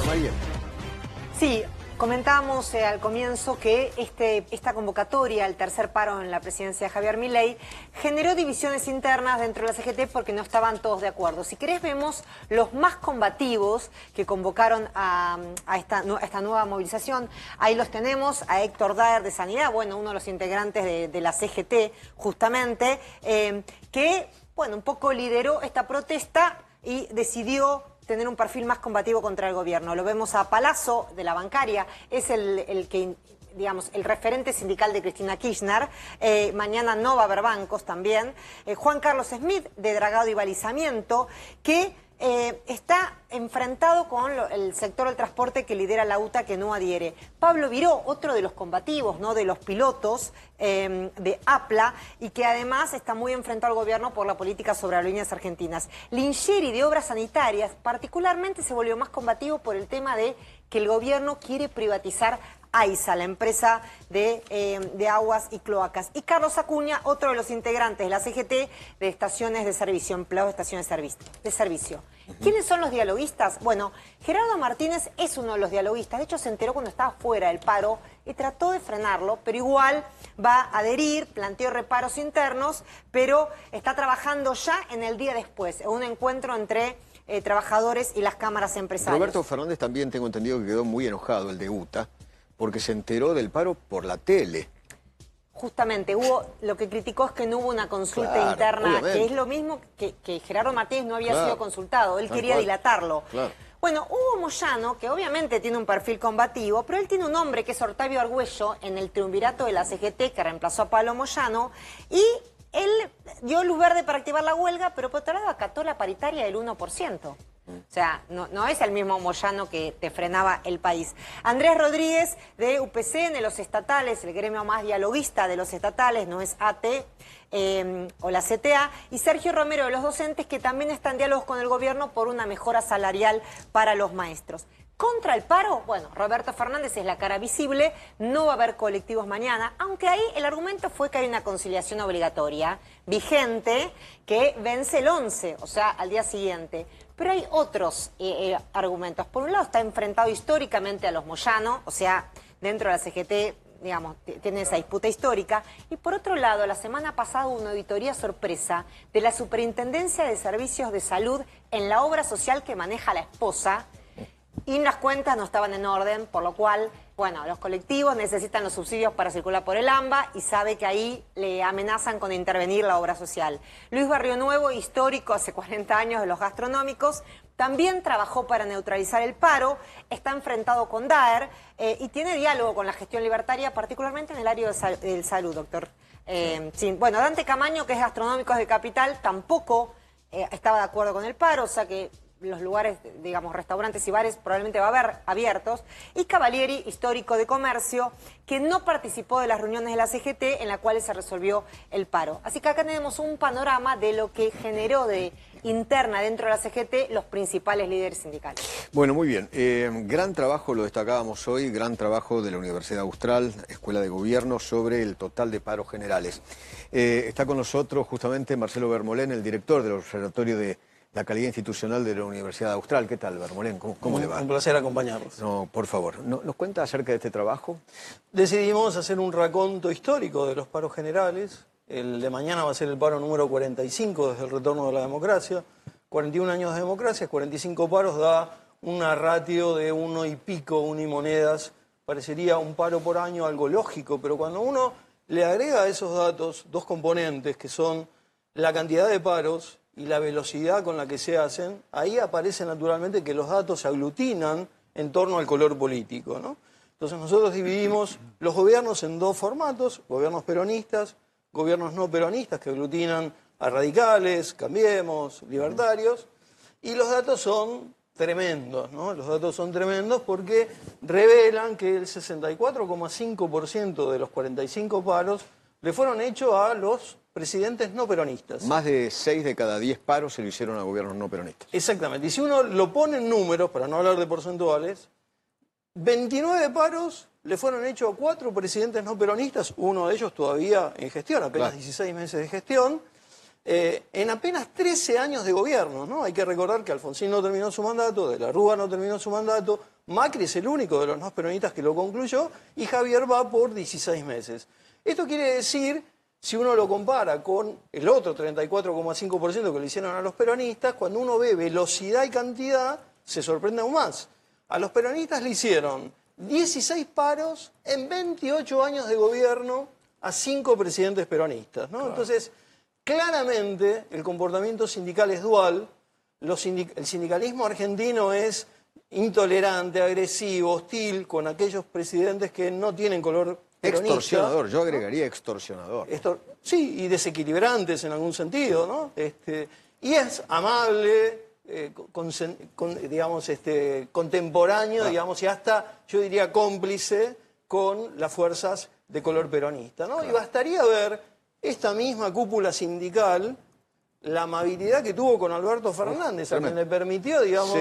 María. Sí, comentábamos al comienzo que esta convocatoria, el tercer paro en la presidencia de Javier Milei, generó divisiones internas dentro de la CGT porque no estaban todos de acuerdo. Si querés, vemos los más combativos que convocaron a esta nueva movilización. Ahí los tenemos, a Héctor Daer de Sanidad, bueno, uno de los integrantes de la CGT, justamente, que, bueno, un poco lideró esta protesta y decidió tener un perfil más combativo contra el gobierno. Lo vemos a Palazzo, de la bancaria, es el que, digamos, el referente sindical de Cristina Kirchner. Mañana no va a haber bancos también. Juan Carlos Smith, de Dragado y Balizamiento, que está enfrentado con el sector del transporte que lidera la UTA, que no adhiere. Pablo Viró, otro de los combativos, ¿no?, de los pilotos de APLA, y que además está muy enfrentado al gobierno por la política sobre aerolíneas argentinas. Lingeri, de Obras Sanitarias, particularmente se volvió más combativo por el tema de que el gobierno quiere privatizar AISA, la empresa de aguas y cloacas. Y Carlos Acuña, otro de los integrantes de la CGT, de estaciones de servicio, empleados de estaciones de servicio. ¿Quiénes son los dialoguistas? Bueno, Gerardo Martínez es uno de los dialoguistas. De hecho, se enteró cuando estaba fuera del paro y trató de frenarlo, pero igual va a adherir, planteó reparos internos, pero está trabajando ya en el día después, en un encuentro entre trabajadores y las cámaras empresariales. Roberto Fernández también tengo entendido que quedó muy enojado, el de UTA, porque se enteró del paro por la tele. Justamente, lo que criticó es que no hubo una consulta interna, obviamente, que es lo mismo que Gerardo Martínez no había sido consultado, él quería dilatarlo. Bueno, Hugo Moyano, que obviamente tiene un perfil combativo, pero él tiene un hombre que es Octavio Argüello en el triunvirato de la CGT, que reemplazó a Pablo Moyano, y él dio luz verde para activar la huelga, pero por otro lado acató la paritaria del 1%. O sea, no es el mismo Moyano que te frenaba el país. Andrés Rodríguez, de UPCN, de los estatales, el gremio más dialoguista de los estatales, no es AT o la CTA, y Sergio Romero, de los docentes, que también están en diálogos con el gobierno por una mejora salarial para los maestros. Contra el paro, bueno, Roberto Fernández es la cara visible, no va a haber colectivos mañana, aunque ahí el argumento fue que hay una conciliación obligatoria vigente que vence el 11, o sea, al día siguiente. Pero hay otros argumentos. Por un lado, está enfrentado históricamente a los Moyano, o sea, dentro de la CGT, digamos, tiene esa disputa histórica. Y por otro lado, la semana pasada hubo una auditoría sorpresa de la Superintendencia de Servicios de Salud en la obra social que maneja la esposa, y las cuentas no estaban en orden, por lo cual, bueno, los colectivos necesitan los subsidios para circular por el AMBA y sabe que ahí le amenazan con intervenir la obra social. Luis Barrionuevo, histórico hace 40 años de los gastronómicos, también trabajó para neutralizar el paro, está enfrentado con Daer y tiene diálogo con la gestión libertaria, particularmente en el área del salud, doctor. Sí. Bueno, Dante Camaño, que es gastronómico de Capital, tampoco estaba de acuerdo con el paro, o sea que los lugares, digamos, restaurantes y bares probablemente va a haber abiertos, y Cavalieri, histórico de comercio, que no participó de las reuniones de la CGT en las cuales se resolvió el paro. Así que acá tenemos un panorama de lo que generó de interna dentro de la CGT los principales líderes sindicales. Bueno, muy bien. Gran trabajo, lo destacábamos hoy, gran trabajo de la Universidad Austral, Escuela de Gobierno, sobre el total de paros generales. Está con nosotros justamente Marcelo Bermolén, el director del Observatorio de la Calidad Institucional de la Universidad Austral. ¿Qué tal, Bermolén? ¿Cómo le va? Un placer acompañarlos. No, por favor, ¿nos cuenta acerca de este trabajo? Decidimos hacer un raconto histórico de los paros generales. El de mañana va a ser el paro número 45 desde el retorno de la democracia. 41 años de democracia, 45 paros, da una ratio de 1 y pico unimonedas. Parecería un paro por año, algo lógico, pero cuando uno le agrega a esos datos dos componentes, que son la cantidad de paros y la velocidad con la que se hacen, ahí aparece naturalmente que los datos se aglutinan en torno al color político, ¿no? Entonces nosotros dividimos los gobiernos en dos formatos: gobiernos peronistas, gobiernos no peronistas, que aglutinan a radicales, Cambiemos, libertarios, y los datos son tremendos, ¿no? Los datos son tremendos porque revelan que el 64,5% de los 45 paros le fueron hechos a los presidentes no peronistas. Más de 6 de cada 10 paros se lo hicieron a gobiernos no peronistas. Exactamente. Y si uno lo pone en números, para no hablar de porcentuales, 29 paros le fueron hechos a 4 presidentes no peronistas, uno de ellos todavía en gestión, apenas 16 meses de gestión, en apenas 13 años de gobierno, ¿no? Hay que recordar que Alfonsín no terminó su mandato, De la Rúa no terminó su mandato, Macri es el único de los no peronistas que lo concluyó y Javier va por 16 meses. Esto quiere decir, si uno lo compara con el otro 34,5% que le hicieron a los peronistas, cuando uno ve velocidad y cantidad, se sorprende aún más. A los peronistas le hicieron 16 paros en 28 años de gobierno a 5 presidentes peronistas, ¿no? Claro. Entonces, claramente el comportamiento sindical es dual. El sindicalismo argentino es intolerante, agresivo, hostil con aquellos presidentes que no tienen color peronista. Extorsionador, yo agregaría extorsionador. Sí, y desequilibrantes en algún sentido, ¿no? Y es amable, digamos, contemporáneo, digamos, y hasta, yo diría, cómplice con las fuerzas de color peronista, ¿no? Claro. Y bastaría ver esta misma cúpula sindical, la amabilidad que tuvo con Alberto Fernández, a quien le permitió, digamos,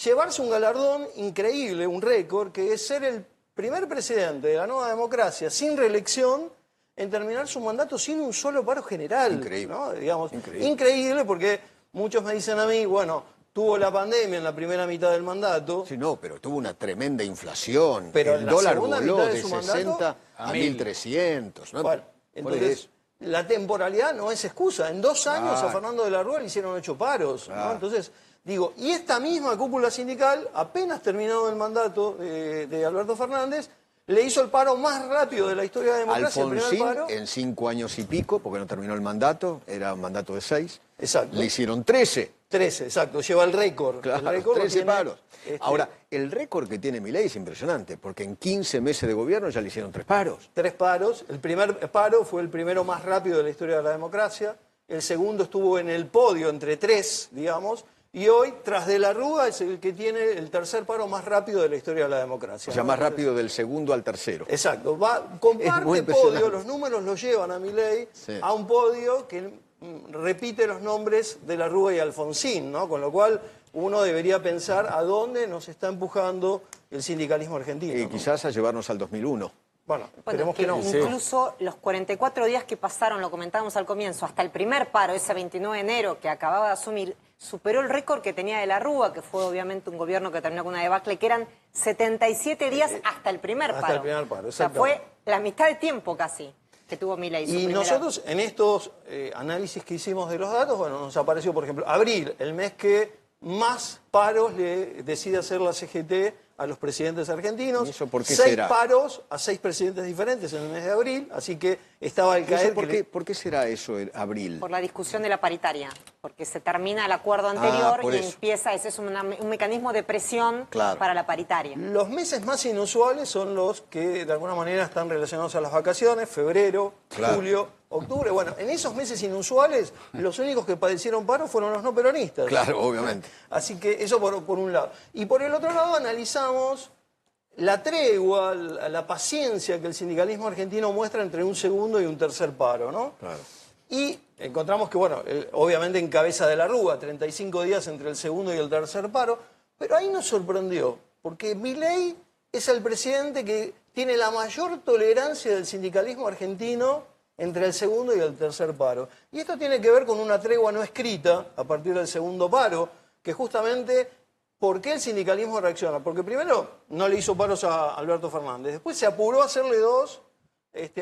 llevarse un galardón increíble, un récord, que es ser el primer presidente de la Nueva Democracia sin reelección en terminar su mandato sin un solo paro general. Increíble. ¿No? Digamos, increíble porque muchos me dicen a mí, bueno, tuvo la pandemia en la primera mitad del mandato. Sí, no, pero tuvo una tremenda inflación. Pero el dólar voló de 60 a 1.300. ¿No? Bueno, entonces, la temporalidad no es excusa. En 2 años a Fernando de la Rúa le hicieron 8 paros. ¿No? Entonces, digo, y esta misma cúpula sindical, apenas terminado el mandato de Alberto Fernández, le hizo el paro más rápido de la historia de la democracia. Alfonsín, el primer paro, en 5 años y pico, porque no terminó el mandato, era un mandato de 6. Exacto. Le hicieron 13. 13, exacto, lleva el récord. Claro, el récord 13 paros. Ahora, el récord que tiene Milei es impresionante, porque en 15 meses de gobierno ya le hicieron 3 paros. 3 paros. El primer paro fue el primero más rápido de la historia de la democracia. El segundo estuvo en el podio entre 3, digamos. Y hoy, tras de la Rúa, es el que tiene el tercer paro más rápido de la historia de la democracia. O sea, más rápido del segundo al tercero. Exacto. Comparte podio, los números lo llevan a Milei a un podio que repite los nombres de la Rúa y Alfonsín, ¿no? Con lo cual uno debería pensar a dónde nos está empujando el sindicalismo argentino. Y quizás a llevarnos al 2001. Bueno, esperemos que no. Incluso los 44 días que pasaron, lo comentábamos al comienzo, hasta el primer paro, ese 29 de enero que acababa de asumir, superó el récord que tenía de la Rúa, que fue obviamente un gobierno que terminó con una debacle, que eran 77 días hasta el primer paro. Hasta el primer paro, o sea, fue la mitad de tiempo casi que tuvo Milei. Y nosotros, en estos análisis que hicimos de los datos, bueno, nos apareció, por ejemplo, abril, el mes que más paros le decide hacer la CGT a los presidentes argentinos. ¿Y eso por qué 6 será? paros a 6 presidentes diferentes en el mes de abril, así que estaba al caer... ¿Por qué será eso en abril? Por la discusión de la paritaria, porque se termina el acuerdo anterior y empieza, ese es un mecanismo de presión para la paritaria. Los meses más inusuales son los que de alguna manera están relacionados a las vacaciones, febrero, julio, octubre. Bueno, en esos meses inusuales, los únicos que padecieron paro fueron los no peronistas. Claro, obviamente. Así que eso por un lado. Y por el otro lado analizamos la tregua, la paciencia que el sindicalismo argentino muestra entre un segundo y un tercer paro, ¿no? Claro. Y encontramos que, bueno, obviamente en cabeza de la Rúa, 35 días entre el segundo y el tercer paro, pero ahí nos sorprendió, porque Milei es el presidente que tiene la mayor tolerancia del sindicalismo argentino entre el segundo y el tercer paro. Y esto tiene que ver con una tregua no escrita a partir del segundo paro, que justamente, ¿por qué el sindicalismo reacciona? Porque primero no le hizo paros a Alberto Fernández, después se apuró a hacerle 2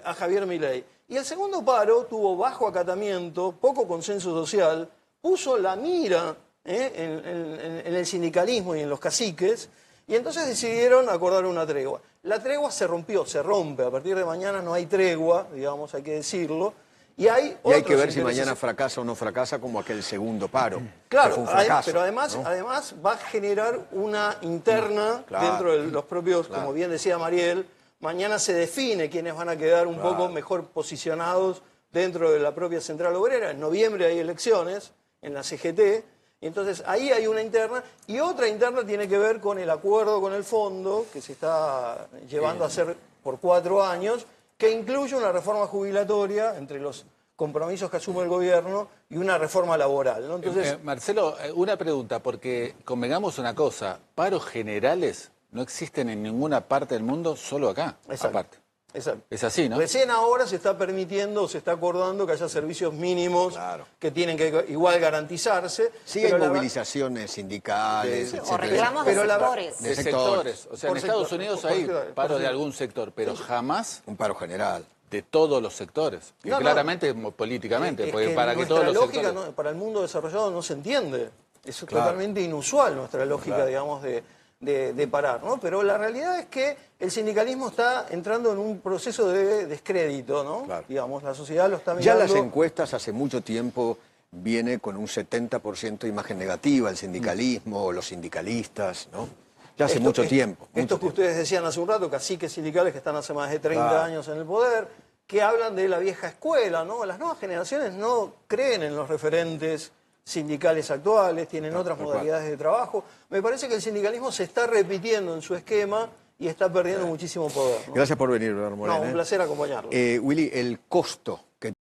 a Javier Milei. Y el segundo paro tuvo bajo acatamiento, poco consenso social, puso la mira en el sindicalismo y en los caciques, y entonces decidieron acordar una tregua. La tregua se rompió, se rompe. A partir de mañana no hay tregua, digamos, hay que decirlo. Y hay que ver si mañana fracasa o no fracasa como aquel segundo paro. Claro, fue un fracaso, pero además va a generar una interna dentro de los propios, como bien decía Mariel, mañana se define quiénes van a quedar un poco mejor posicionados dentro de la propia Central Obrera. En noviembre hay elecciones en la CGT. Y entonces ahí hay una interna, y otra interna tiene que ver con el acuerdo con el fondo, que se está llevando a hacer por 4 años, que incluye una reforma jubilatoria entre los compromisos que asume el gobierno y una reforma laboral, ¿no? Entonces, Marcelo, una pregunta, porque convengamos una cosa, paros generales no existen en ninguna parte del mundo, solo acá, aparte. Exacto. Es así, ¿no? Recién ahora se está permitiendo, se está acordando que haya servicios mínimos que tienen que igual garantizarse. Sí hay movilizaciones sindicales, o reclamos de sectores. De sectores. O sea, en Estados Unidos hay paro de algún sector, pero jamás un paro general. De todos los sectores. Que claramente, políticamente, porque para que todos los sectores... No, para el mundo desarrollado no se entiende. Es totalmente inusual nuestra lógica, digamos, de parar, ¿no? Pero la realidad es que el sindicalismo está entrando en un proceso de descrédito, ¿no? Digamos, la sociedad lo está mirando... Ya las encuestas hace mucho tiempo viene con un 70% de imagen negativa, el sindicalismo, o los sindicalistas, ¿no? Ya hace mucho tiempo. Estos que ustedes decían hace un rato, caciques sindicales que están hace más de 30 años en el poder, que hablan de la vieja escuela, ¿no? Las nuevas generaciones no creen en los referentes sindicales actuales, tienen otras modalidades de trabajo. Me parece que el sindicalismo se está repitiendo en su esquema y está perdiendo muchísimo poder, ¿no? Gracias por venir, Vermolén. No, un placer acompañarlo. Willy, el costo